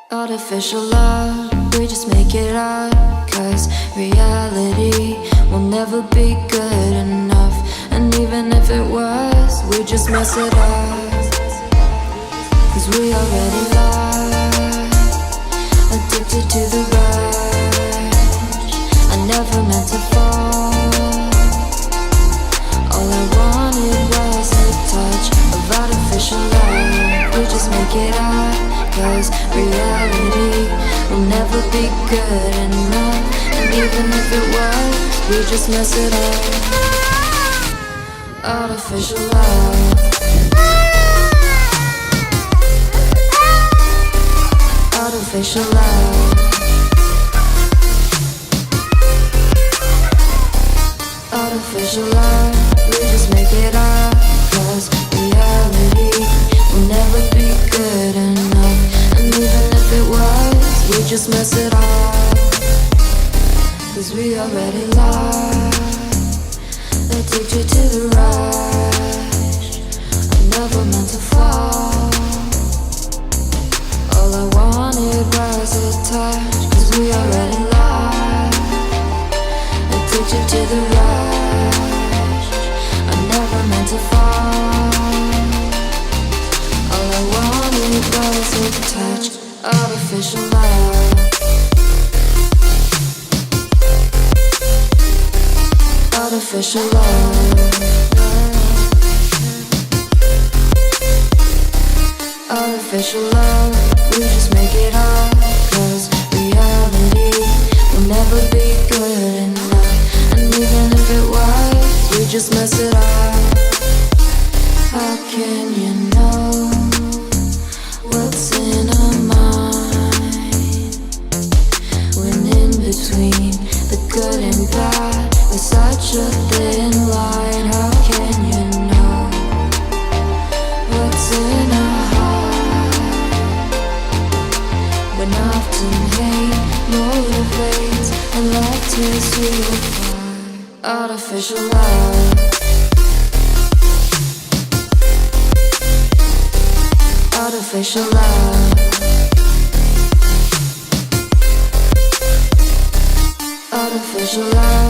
Artificial love, we just make it up. Cause reality will never be good enough. And even if it was, we just mess it up. Cause we already lost, addicted to the rush. I never meant to fall. All I wanted was a touch of artificial love. We just make it up. Cause reality will never be good enough. And even if it was, we just mess it up. Artificial love. Artificial love. Artificial love. We just make it up. Cause reality will never be good enough. And even if it was, we just mess it up. Cause we already lost, addicted to the rush. I never meant to fall. All I wanted was a touch. Cause we already lost, addicted to the rush. I never meant to fall. All I wanted was a touch. Artificial love. Artificial love. Artificial love. We just make it up. Cause reality will never be good enough. And even if it was, we just mess it up. How can you know what's in our mind when in between the good and bad there's such a thin line? How can you know what's in our heart when often hate motivates and love tears you apart? Artificial love. Artificial love. Artificial love.